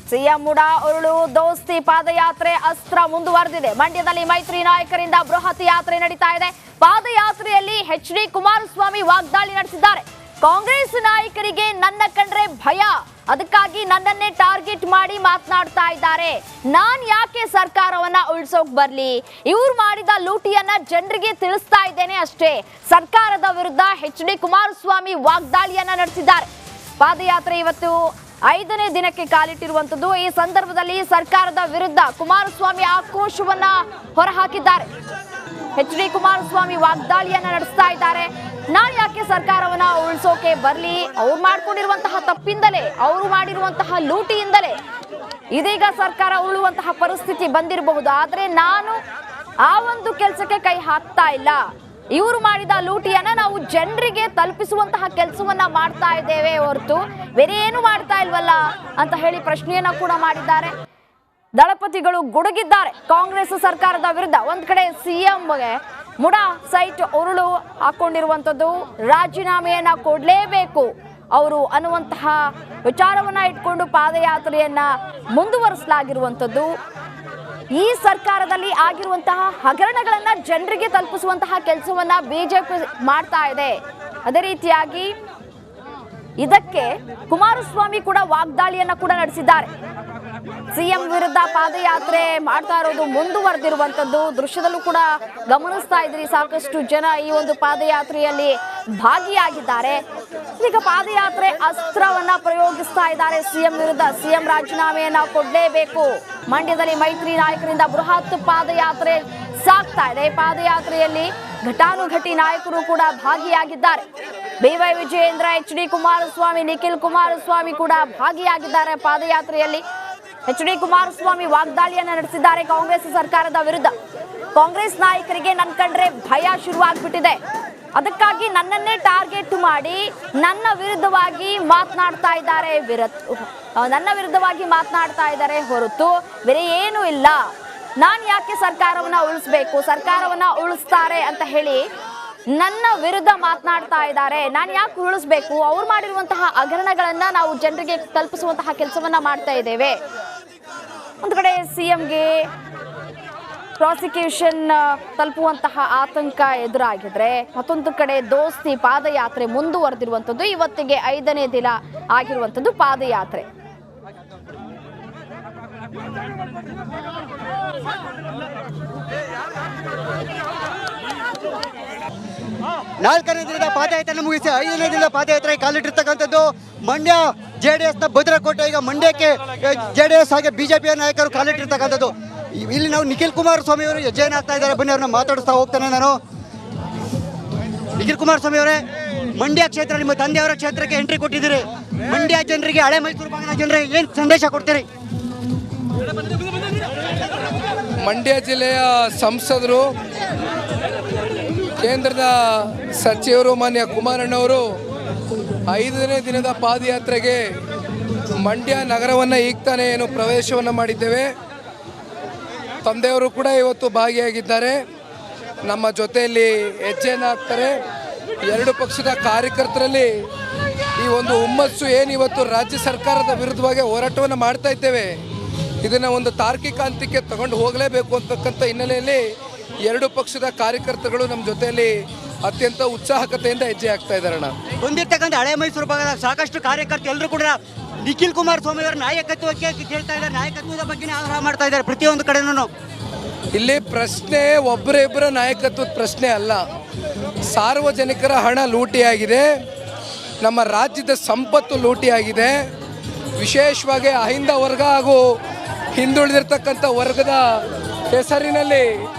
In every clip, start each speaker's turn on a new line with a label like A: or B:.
A: CM MUDA ಉರುಳು ದೋಸ್ತಿ ಪಾದಯಾತ್ರೆ ಅಸ್ತ್ರ ಮುಂದುವರೆದಿದೆ. ಮಂಡ್ಯದಲ್ಲಿ ಮೈತ್ರಿ ನಾಯಕರಿಂದ ಬೃಹತ್ ಯಾತ್ರೆ ನಡೀತಾ ಇದೆ. ಪಾದಯಾತ್ರೆಯಲ್ಲಿ ಎಚ್.ಡಿ. ಕುಮಾರಸ್ವಾಮಿ ವಾಗ್ದಾಳಿ ನಡೆಸಿದ್ದಾರೆ. ಕಾಂಗ್ರೆಸ್ ನಾಯಕರಿಗೆ ನನ್ನ ಕಂಡ್ರೆ ಭಯ, ಅದಕ್ಕಾಗಿ ನನ್ನನ್ನೇ ಟಾರ್ಗೆಟ್ ಮಾಡಿ ಮಾತನಾಡ್ತಾ ಇದ್ದಾರೆ. ನಾನ್ ಯಾಕೆ ಸರ್ಕಾರವನ್ನ ಉಳಿಸೋಕ್ ಬರ್ಲಿ? ಇವ್ರು ಮಾಡಿದ ಲೂಟಿಯನ್ನ ಜನರಿಗೆ ತಿಳಿಸ್ತಾ ಇದ್ದೇನೆ ಅಷ್ಟೇ. ಸರ್ಕಾರದ ವಿರುದ್ಧ ಎಚ್.ಡಿ. ಕುಮಾರಸ್ವಾಮಿ ವಾಗ್ದಾಳಿಯನ್ನ ನಡೆಸಿದ್ದಾರೆ. ಪಾದಯಾತ್ರೆ ಇವತ್ತು 5ನೇ ದಿನಕ್ಕೆ ಕಾಲಿಟ್ಟಿರುವಂತದ್ದು. ಈ ಸಂದರ್ಭದಲ್ಲಿ ಸರ್ಕಾರದ ವಿರುದ್ಧ ಕುಮಾರಸ್ವಾಮಿ ಆಕ್ರೋಶವನ್ನ ಹೊರಹಾಕಿದ್ದಾರೆ. ಎಚ್.ಡಿ. ಕುಮಾರಸ್ವಾಮಿ ವಾಗ್ದಾಳಿಯನ್ನ ನಡೆಸ್ತಾ ಇದ್ದಾರೆ. ನಾನು ಯಾಕೆ ಸರ್ಕಾರವನ್ನ ಉಳಿಸೋಕೆ ಬರ್ಲಿ? ಅವ್ರು ಮಾಡ್ಕೊಂಡಿರುವಂತಹ ತಪ್ಪಿಂದಲೇ, ಅವರು ಮಾಡಿರುವಂತಹ ಲೂಟಿಯಿಂದಲೇ ಇದೀಗ ಸರ್ಕಾರ ಉಳುವಂತಹ ಪರಿಸ್ಥಿತಿ ಬಂದಿರಬಹುದು. ಆದ್ರೆ ನಾನು ಆ ಒಂದು ಕೆಲಸಕ್ಕೆ ಕೈ ಹಾಕ್ತಾ ಇಲ್ಲ. ಇವರು ಮಾಡಿದ ಲೂಟಿಯನ್ನ ನಾವು ಜನರಿಗೆ ತಲುಪಿಸುವಂತಹ ಕೆಲಸವನ್ನ ಮಾಡ್ತಾ ಇದ್ದೇವೆ ಹೊರತು ಬೇರೆ ಏನು ಮಾಡ್ತಾ ಇಲ್ವಲ್ಲ ಅಂತ ಹೇಳಿ ಪ್ರಶ್ನೆಯನ್ನ ಕೂಡ ಮಾಡಿದ್ದಾರೆ. ದಳಪತಿಗಳು ಗುಡುಗಿದ್ದಾರೆ ಕಾಂಗ್ರೆಸ್ ಸರ್ಕಾರದ ವಿರುದ್ಧ. ಒಂದ್ ಕಡೆ ಸಿಎಂಗೆ ಮುಡ ಸೈಟ್ ಉರುಳು ಹಾಕೊಂಡಿರುವಂತದ್ದು, ರಾಜೀನಾಮೆಯನ್ನ ಕೊಡ್ಲೇಬೇಕು ಅವರು ಅನ್ನುವಂತಹ ವಿಚಾರವನ್ನ ಇಟ್ಕೊಂಡು ಪಾದಯಾತ್ರೆಯನ್ನ ಮುಂದುವರಿಸಲಾಗಿರುವಂತದ್ದು. ಈ ಸರ್ಕಾರದಲ್ಲಿ ಆಗಿರುವಂತಹ ಹಗರಣಗಳನ್ನ ಜನರಿಗೆ ತಲುಪಿಸುವಂತಹ ಕೆಲಸವನ್ನ ಬಿಜೆಪಿ ಮಾಡ್ತಾ ಇದೆ. ಅದೇ ರೀತಿಯಾಗಿ ಇದಕ್ಕೆ ಕುಮಾರಸ್ವಾಮಿ ಕೂಡ ವಾಗ್ದಾಳಿಯನ್ನ ಕೂಡ ನಡೆಸಿದ್ದಾರೆ. ಸಿಎಂ ವಿರುದ್ಧ ಪಾದಯಾತ್ರೆ ಮಾಡ್ತಾ ಇರೋದು ಮುಂದುವರೆದಿರುವಂತದ್ದು ದೃಶ್ಯದಲ್ಲೂ ಕೂಡ ಗಮನಿಸ್ತಾ ಇದ್ರಿ. ಸಾಕಷ್ಟು ಜನ ಈ ಒಂದು ಪಾದಯಾತ್ರೆಯಲ್ಲಿ ಭಾಗಿಯಾಗಿದ್ದಾರೆ. ಈಗ ಪಾದಯಾತ್ರೆ ಅಸ್ತ್ರವನ್ನ ಪ್ರಯೋಗಿಸ್ತಾ ಇದ್ದಾರೆ ಸಿಎಂ ವಿರುದ್ಧ. ಸಿಎಂ ರಾಜೀನಾಮೆಯನ್ನ ಕೊಡ್ಲೇಬೇಕು. ಮಂಡ್ಯದಲ್ಲಿ ಮೈತ್ರಿ ನಾಯಕರಿಂದ ಬೃಹತ್ ಪಾದಯಾತ್ರೆ ಸಾಗ್ತಾ ಇದೆ. ಪಾದಯಾತ್ರೆಯಲ್ಲಿ ಘಟಾನುಘಟಿ ನಾಯಕರು ಕೂಡ ಭಾಗಿಯಾಗಿದ್ದಾರೆ. ಬಿ.ವೈ. ವಿಜಯೇಂದ್ರ, ಎಚ್.ಡಿ. ಕುಮಾರಸ್ವಾಮಿ, ನಿಖಿಲ್ ಕುಮಾರಸ್ವಾಮಿ ಕೂಡ ಭಾಗಿಯಾಗಿದ್ದಾರೆ ಪಾದಯಾತ್ರೆಯಲ್ಲಿ. ಎಚ್.ಡಿ. ಕುಮಾರಸ್ವಾಮಿ ವಾಗ್ದಾಳಿಯನ್ನ ನಡೆಸಿದ್ದಾರೆ ಕಾಂಗ್ರೆಸ್ ಸರ್ಕಾರದ ವಿರುದ್ಧ. ಕಾಂಗ್ರೆಸ್ ನಾಯಕರಿಗೆ ನನ್ನ ಕಂಡ್ರೆ ಭಯ ಶುರುವಾಗ್ಬಿಟ್ಟಿದೆ, ಅದಕ್ಕಾಗಿ ನನ್ನನ್ನೇ ಟಾರ್ಗೆಟ್ ಮಾಡಿ ನನ್ನ ವಿರುದ್ಧವಾಗಿ ಮಾತನಾಡ್ತಾ ಇದ್ದಾರೆ ಹೊರತು ಬೇರೆ ಏನೂ ಇಲ್ಲ. ನಾನು ಯಾಕೆ ಸರ್ಕಾರವನ್ನ ಉಳಿಸ್ಬೇಕು? ಸರ್ಕಾರವನ್ನ ಉಳಿಸ್ತಾರೆ ಅಂತ ಹೇಳಿ ನನ್ನ ವಿರುದ್ಧ ಮಾತನಾಡ್ತಾ ಇದ್ದಾರೆ. ನಾನು ಯಾಕೆ ಉಳಿಸ್ಬೇಕು? ಅವ್ರು ಮಾಡಿರುವಂತಹ ಹಗರಣಗಳನ್ನ ನಾವು ಜನರಿಗೆ ತಲುಪಿಸುವಂತಹ ಕೆಲಸವನ್ನ ಮಾಡ್ತಾ ಇದ್ದೇವೆ. ಒಂದು ಕಡೆ ಸಿಎಂಗೆ ಪ್ರಾಸಿಕ್ಯೂಷನ್ ತಲುಪುವಂತಹ ಆತಂಕ ಎದುರಾಗಿದ್ರೆ, ಮತ್ತೊಂದು ಕಡೆ ದೋಸ್ತಿ ಪಾದಯಾತ್ರೆ ಮುಂದುವರೆದಿರುವಂಥದ್ದು. ಇವತ್ತಿಗೆ 5ನೇ ದಿನ ಆಗಿರುವಂಥದ್ದು ಪಾದಯಾತ್ರೆ.
B: ನಾಲ್ಕನೇ ದಿನದ ಪಾದಯಾತ್ರೆ ಮುಗಿಸಿ 5ನೇ ದಿನದ ಪಾದಯಾತ್ರೆ ಕಾಲಿಟ್ಟಿರ್ತಕ್ಕಂಥದ್ದು ಮಂಡ್ಯ ಜೆಡಿಎಸ್ನ ಭದ್ರಕೋಟೆ. ಈಗ ಮಂಡ್ಯಕ್ಕೆ ಜೆಡಿಎಸ್ ಹಾಗೆ ಬಿಜೆಪಿಯ ನಾಯಕರು ಕಾಲಿಟ್ಟಿರ್ತಕ್ಕಂಥದ್ದು. ಇಲ್ಲಿ ನಾವು ನಿಖಿಲ್ ಕುಮಾರಸ್ವಾಮಿ ಅವರು ಹೆಜ್ಜೆಯನ್ನು ಹಾಕ್ತಾ ಇದ್ದಾರೆ. ಬನ್ನಿ ಅವ್ರನ್ನ ಮಾತಾಡಿಸ್ತಾ ಹೋಗ್ತಾನೆ ನಾನು. ನಿಖಿಲ್ ಕುಮಾರಸ್ವಾಮಿ ಅವರೇ, ಮಂಡ್ಯ ಕ್ಷೇತ್ರ ನಿಮ್ಮ ತಂದೆಯವರ ಕ್ಷೇತ್ರಕ್ಕೆ ಎಂಟ್ರಿ ಕೊಟ್ಟಿದ್ದೀರಿ. ಮಂಡ್ಯ ಜನರಿಗೆ, ಹಳೆ ಮೈಸೂರು ಭಾಗದ ಜನರಿಗೆ ಏನು ಸಂದೇಶ ಕೊಡ್ತೀರಿ?
C: ಮಂಡ್ಯ ಜಿಲ್ಲೆಯ ಸಂಸದರು, ಕೇಂದ್ರದ ಸಚಿವರು ಮಾನ್ಯ ಕುಮಾರಣ್ಣವರು 5ನೇ ದಿನದ ಪಾದಯಾತ್ರೆಗೆ ಮಂಡ್ಯ ನಗರವನ್ನು ಈಗ ತಾನೇ ಏನು ಪ್ರವೇಶವನ್ನು ಮಾಡಿದ್ದೇವೆ. ತಂದೆಯವರು ಕೂಡ ಇವತ್ತು ಭಾಗಿಯಾಗಿದ್ದಾರೆ. ನಮ್ಮ ಜೊತೆಯಲ್ಲಿ ಹೆಜ್ಜೆಯನ್ನು ಹಾಕ್ತಾರೆ. ಎರಡು ಪಕ್ಷದ ಕಾರ್ಯಕರ್ತರಲ್ಲಿ ಈ ಒಂದು ಹುಮ್ಮಸ್ಸು ಏನು ಇವತ್ತು ರಾಜ್ಯ ಸರ್ಕಾರದ ವಿರುದ್ಧವಾಗಿ ಹೋರಾಟವನ್ನು ಮಾಡ್ತಾ ಇದ್ದೇವೆ, ಇದನ್ನು ಒಂದು ತಾರ್ಕಿಕ ಹಂತಕ್ಕೆ ತಗೊಂಡು ಹೋಗಲೇಬೇಕು ಅಂತಕ್ಕಂಥ ಹಿನ್ನೆಲೆಯಲ್ಲಿ ಎರಡು ಪಕ್ಷದ ಕಾರ್ಯಕರ್ತರು ನಮ್ಮ ಜೊತೆಯಲ್ಲಿ ಅತ್ಯಂತ ಉತ್ಸಾಹಕತೆಯಿಂದ ಹೆಜ್ಜೆ ಹಾಕ್ತಾ ಇದ್ದಾರಣ್ಣ.
B: ಹೊಂದಿರ್ತಕ್ಕಂಥ ಹಳೆ ಮೈಸೂರು ಭಾಗದ ಸಾಕಷ್ಟು ಕಾರ್ಯಕರ್ತರು ಎಲ್ಲರೂ ಕೂಡ ನಿಖಿಲ್ ಕುಮಾರಸ್ವಾಮಿ ಅವರ ನಾಯಕತ್ವಕ್ಕೆ ಕೇಳ್ತಾ ಇದ್ದಾರೆ. ನಾಯಕತ್ವದ ಬಗ್ಗೆ ಆಗ್ರಹ ಮಾಡ್ತಾ ಇದ್ದಾರೆ ಪ್ರತಿಯೊಂದು ಕಡೆನೂ.
C: ಇಲ್ಲಿ ಪ್ರಶ್ನೆ ಒಬ್ಬರಿಬ್ಬರ ನಾಯಕತ್ವದ ಪ್ರಶ್ನೆ ಅಲ್ಲ, ಸಾರ್ವಜನಿಕರ ಹಣ ಲೂಟಿಯಾಗಿದೆ, ನಮ್ಮ ರಾಜ್ಯದ ಸಂಪತ್ತು ಲೂಟಿಯಾಗಿದೆ. ವಿಶೇಷವಾಗಿ ಅಹಿಂದ ವರ್ಗ ಹಾಗೂ ಹಿಂದುಳಿದಿರ್ತಕ್ಕಂಥ ವರ್ಗದ ಹೆಸರಿನಲ್ಲಿ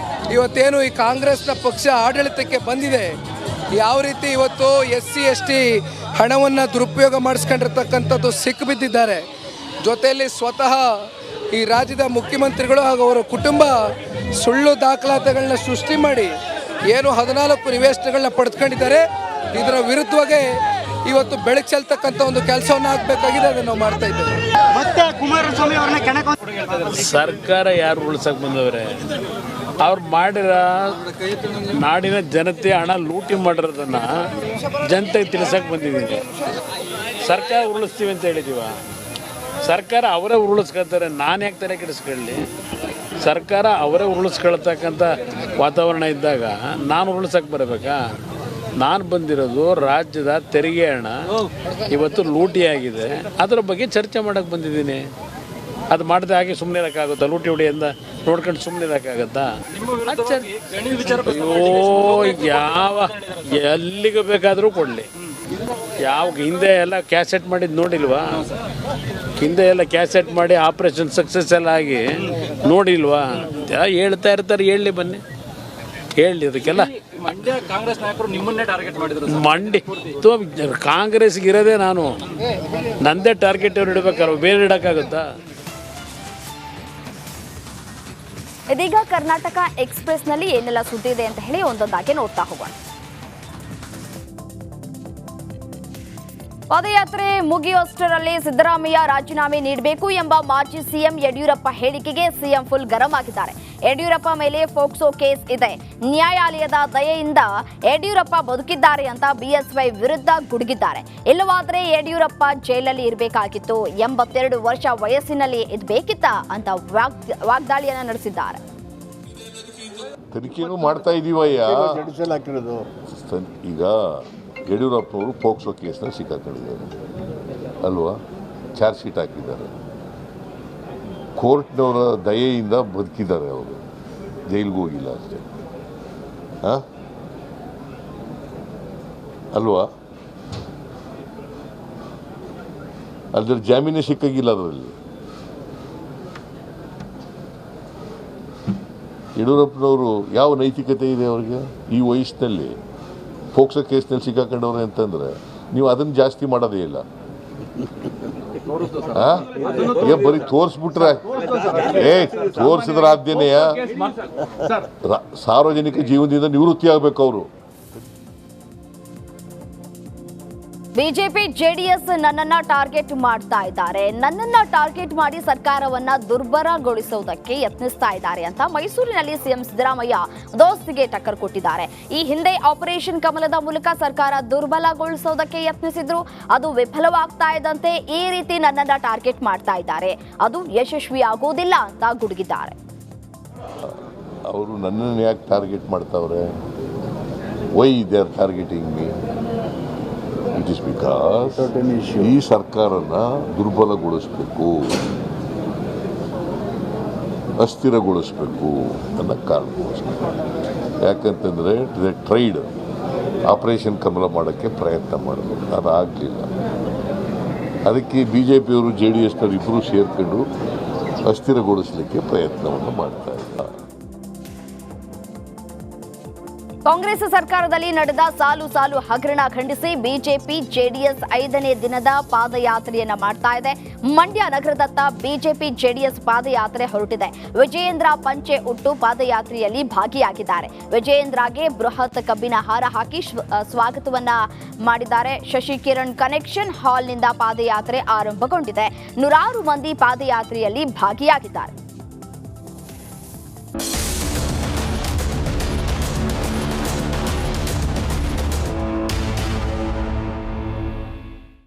C: ಇವತ್ತೇನು ಈ ಕಾಂಗ್ರೆಸ್ನ ಪಕ್ಷ ಆಡಳಿತಕ್ಕೆ ಬಂದಿದೆ, ಯಾವ ರೀತಿ ಇವತ್ತು SC/ST ಹಣವನ್ನು ದುರುಪಯೋಗ ಮಾಡಿಸ್ಕೊಂಡಿರ್ತಕ್ಕಂಥದ್ದು ಸಿಕ್ಕಿಬಿದ್ದಿದ್ದಾರೆ. ಜೊತೆಯಲ್ಲಿ ಸ್ವತಃ ಈ ರಾಜ್ಯದ ಮುಖ್ಯಮಂತ್ರಿಗಳು ಹಾಗೂ ಅವರ ಕುಟುಂಬ ಸುಳ್ಳು ದಾಖಲಾತಿಗಳನ್ನ ಸೃಷ್ಟಿ ಮಾಡಿ ಏನು 14 ನಿವೇಶನಗಳನ್ನ ಪಡೆದುಕೊಂಡಿದ್ದಾರೆ. ಇದರ ವಿರುದ್ಧವಾಗಿ ಇವತ್ತು ಬೆಳಕು ಚೆಲ್ತಕ್ಕಂಥ ಒಂದು ಕೆಲಸವನ್ನು ಆಗಬೇಕಾಗಿದೆ, ಅದನ್ನು ನಾವು ಮಾಡ್ತಾ ಇದ್ದೇವೆ.
B: ಮತ್ತೆ ಕುಮಾರಸ್ವಾಮಿ ಅವ್ರನ್ನ
D: ಸರ್ಕಾರ ಯಾರು ಉಳಿಸಕ್ಕೆ ಬಂದವ್ರೆ? ಅವ್ರು ಮಾಡಿರೋ ನಾಡಿನ ಜನತೆ ಹಣ ಲೂಟಿ ಮಾಡಿರೋದನ್ನು ಜನತೆಗೆ ತಿಳಿಸಕ್ಕೆ ಬಂದಿದ್ದೀವಿ. ಸರ್ಕಾರ ಉರುಳಿಸ್ತೀವಿ ಅಂತ ಹೇಳಿದ್ದೀವ. ಸರ್ಕಾರ ಅವರೇ ಉರುಳಿಸ್ಕೊಳ್ತಾರೆ, ನಾನು ಯಾಕೆ ತಲೆ ಕೆಡಿಸ್ಕೊಳ್ಳಿ? ಸರ್ಕಾರ ಅವರೇ ಉರುಳಿಸ್ಕೊಳ್ತಕ್ಕಂಥ ವಾತಾವರಣ ಇದ್ದಾಗ ನಾನು ಉರುಳಿಸೋಕೆ ಬರಬೇಕಾ? ನಾನು ಬಂದಿರೋದು ರಾಜ್ಯದ ತೆರಿಗೆ ಹಣ ಇವತ್ತು ಲೂಟಿಯಾಗಿದೆ, ಅದರ ಬಗ್ಗೆ ಚರ್ಚೆ ಮಾಡೋಕ್ಕೆ ಬಂದಿದ್ದೀನಿ. ಅದು ಮಾಡಿದೆ ಹಾಗೆ ಸುಮ್ಮನೆ ಇರೋಕ್ಕಾಗುತ್ತಾ? ಲೂಟಿ ಹೊಡೆಯಿಂದ ನೋಡ್ಕೊಂಡು ಸುಮ್ಮನೆ ಇರೋಕ್ಕಾಗತ್ತಾ? ಅಯ್ಯೋ, ಯಾವ ಎಲ್ಲಿಗೆ ಬೇಕಾದರೂ ಕೊಡಲಿ. ಯಾವ ಹಿಂದೆ ಎಲ್ಲ ಕ್ಯಾಸೆಟ್ ಮಾಡಿದ್ದು ನೋಡಿಲ್ವಾ? ಹಿಂದೆ ಎಲ್ಲ ಕ್ಯಾಸೆಟ್ ಮಾಡಿ ಆಪ್ರೇಷನ್ ಸಕ್ಸಸ್ ಎಲ್ಲ ಆಗಿ ನೋಡಿಲ್ವಾ? ಹೇಳ್ತಾ ಇರ್ತಾರೆ, ಹೇಳಲಿ ಬನ್ನಿ, ಹೇಳಿ. ಅದಕ್ಕೆಲ್ಲ
E: ಮಂಡ್ಯ ಕಾಂಗ್ರೆಸ್ ನಾಯಕರು ನಿಮ್ಮನ್ನೇ ಟಾರ್ಗೆಟ್ ಮಾಡಿದ್ರು.
D: ಕಾಂಗ್ರೆಸ್ಗೆ ಇರೋದೇ ನಾನು, ನಂದೇ ಟಾರ್ಗೆಟ್ ಅವ್ರು ಇಡಬೇಕಾದ್ರೆ ಬೇರೆ ಇಡೋಕ್ಕಾಗುತ್ತಾ?
A: ಇದೀಗ ಕರ್ನಾಟಕ ಎಕ್ಸ್‌ಪ್ರೆಸ್‌ನಲ್ಲಿ ಏನೆಲ್ಲ ಸುದ್ದಿ ಇದೆ ಅಂತ ಹೇಳಿ ಒಂದೊಂದಾಗಿ ನೋಡ್ತಾ ಹೋಗೋಣ. ಪಾದಯಾತ್ರೆ ಮುಗಿಯುವಷ್ಟರಲ್ಲಿ ಸಿದ್ದರಾಮಯ್ಯ ರಾಜೀನಾಮೆ ನೀಡಬೇಕು ಎಂಬ ಮಾಜಿ ಸಿಎಂ ಯಡಿಯೂರಪ್ಪ ಹೇಳಿಕೆಗೆ ಸಿಎಂ ಫುಲ್ ಗರಂ ಆಗಿದ್ದಾರೆ. ಯಡಿಯೂರಪ್ಪ ಮೇಲೆ ಫೋಕ್ಸೋ ಕೇಸ್ ಇದೆ, ನ್ಯಾಯಾಲಯದ ದಯೆಯಿಂದ ಯಡಿಯೂರಪ್ಪ ಬದುಕಿದ್ದಾರೆ ಅಂತ ಬಿಎಸ್ವೈ ವಿರುದ್ಧ ಗುಡುಗಿದ್ದಾರೆ. ಇಲ್ಲವಾದರೆ ಯಡಿಯೂರಪ್ಪ ಜೈಲಲ್ಲಿ ಇರಬೇಕಾಗಿತ್ತು, 82 ವರ್ಷ ವಯಸ್ಸಿನಲ್ಲಿ ಇದು ಬೇಕಿತ್ತಾ ಅಂತ ವಾಗ್ದಾಳಿಯನ್ನು ನಡೆಸಿದ್ದಾರೆ.
F: ತನಿಖೆನೂ ಮಾಡ್ತಾ ಇದೀವಯ್ಯ. ಈಗ ಯಡಿಯೂರಪ್ಪನವರು ಪೋಕ್ಸೋ ಕೇಸ್ನಲ್ಲಿ ಸಿಕ್ಕಾಕೊಂಡಿದ್ದಾರೆ ಅಲ್ವಾ? ಚಾರ್ಜ್ ಶೀಟ್ ಹಾಕಿದ್ದಾರೆ. ಕೋರ್ಟ್ನವರ ದಯೆಯಿಂದ ಬದುಕಿದ್ದಾರೆ, ಅವರು ಜೈಲಿಗೆ ಹೋಗಿಲ್ಲ ಅಷ್ಟೇ ಅಲ್ವಾ? ಅದ್ರ ಜಾಮೀನೇ ಸಿಕ್ಕಾಗಿಲ್ಲ ಅದರಲ್ಲಿ. ಯಡಿಯೂರಪ್ಪನವರು ಯಾವ ನೈತಿಕತೆ ಇದೆ ಅವ್ರಿಗೆ? ಈ ವಯಸ್ಸಿನಲ್ಲಿ ಪೋಕ್ಸೋ ಕೇಸ್ನಲ್ಲಿ ಸಿಕ್ಕಾಕೊಂಡವ್ರೆ ಅಂತಂದ್ರೆ ನೀವು ಅದನ್ನು ಜಾಸ್ತಿ ಮಾಡೋದೇ ಇಲ್ಲ. ಬರೀ ತೋರಿಸ್ಬಿಟ್ರೆ ತೋರಿಸಿದ್ರೆ ಆದ್ಯನೆಯ ಸಾರ್ವಜನಿಕ ಜೀವನದಿಂದ ನಿವೃತ್ತಿ ಆಗ್ಬೇಕು ಅವರು.
A: ಬಿಜೆಪಿ ಜೆಡಿಎಸ್ ನನ್ನನ್ನ ಟಾರ್ಗೆಟ್ ಮಾಡ್ತಾ ಇದ್ದಾರೆ, ನನ್ನನ್ನ ಟಾರ್ಗೆಟ್ ಮಾಡಿ ಸರ್ಕಾರವನ್ನ ದುರ್ಬಲಗೊಳಿಸುವುದಕ್ಕೆ ಯತ್ನಿಸ್ತಾ ಇದ್ದಾರೆ ಅಂತ ಮೈಸೂರಿನಲ್ಲಿ ಸಿಎಂ ಸಿದ್ದರಾಮಯ್ಯ ದೋಸ್ತಿಗೆ ಟಕ್ಕರ್ ಕೊಟ್ಟಿದ್ದಾರೆ. ಈ ಹಿಂದೆ ಆಪರೇಷನ್ ಕಮಲದ ಮೂಲಕ ಸರ್ಕಾರ ದುರ್ಬಲಗೊಳಿಸೋದಕ್ಕೆ ಯತ್ನಿಸಿದ್ರು, ಅದು ವಿಫಲವಾಗ್ತಾ ಇದ್ದಂತೆ ಈ ರೀತಿ ನನ್ನನ್ನ ಟಾರ್ಗೆಟ್ ಮಾಡ್ತಾ ಇದ್ದಾರೆ, ಅದು ಯಶಸ್ವಿ ಆಗೋದಿಲ್ಲ ಅಂತ ಗುಡುಗಿದ್ದಾರೆ.
F: ಅವರು ನನ್ನನ್ನು ಯಾಕೆ ಟಾರ್ಗೆಟ್ ಮಾಡ್ತಾವ್ರೆ? Why they are targeting me? It is because ಈ ಸರ್ಕಾರನ ದುರ್ಬಲಗೊಳಿಸಬೇಕು, ಅಸ್ಥಿರಗೊಳಿಸಬೇಕು ಅನ್ನೋ ಕಾರಣಕ್ಕೋಸ್ಕರ. ಯಾಕಂತಂದರೆ ಟ್ರೈಡ್ ಆಪರೇಷನ್ ಕಮಲ ಮಾಡೋಕ್ಕೆ ಪ್ರಯತ್ನ ಮಾಡಬೇಕು, ಅದಾಗಲಿಲ್ಲ. ಅದಕ್ಕೆ ಬಿ ಜೆ ಪಿಯವರು ಜೆ ಡಿ ಎಸ್ನವರು ಇಬ್ಬರು ಸೇರ್ಕೊಂಡು ಅಸ್ಥಿರಗೊಳಿಸಲಿಕ್ಕೆ ಪ್ರಯತ್ನವನ್ನು ಮಾಡ್ತಾ ಇದ್ದಾರೆ.
A: ಕಾಂಗ್ರೆಸ್ ಸರ್ಕಾರದಲ್ಲಿ ನಡೆದ ಸಾಲು ಹಗರಣ ಖಂಡಿಸಿ ಬಿಜೆಪಿ ಜೆಡಿಎಸ್ 5ನೇ ದಿನದ ಪಾದಯಾತ್ರೆಯನ್ನ ಮಾಡ್ತಾ ಇದೆ. ಮಂಡ್ಯ ನಗರದತ್ತ ಬಿಜೆಪಿ ಜೆಡಿಎಸ್ ಪಾದಯಾತ್ರೆ ಹೊರಟಿದೆ. ವಿಜಯೇಂದ್ರ ಪಂಚೆ ಉಟ್ಟು ಪಾದಯಾತ್ರೆಯಲ್ಲಿ ಭಾಗಿಯಾಗಿದ್ದಾರೆ. ವಿಜಯೇಂದ್ರಗೆ ಬೃಹತ್ ಕಬ್ಬಿನ ಹಾರ ಹಾಕಿ ಸ್ವಾಗತವನ್ನ ಮಾಡಿದ್ದಾರೆ. ಶಶಿಕಿರಣ್ ಕನೆಕ್ಷನ್ ಹಾಲ್ನಿಂದ ಪಾದಯಾತ್ರೆ ಆರಂಭಗೊಂಡಿದೆ. 100 ಮಂದಿ ಪಾದಯಾತ್ರೆಯಲ್ಲಿ ಭಾಗಿಯಾಗಿದ್ದಾರೆ.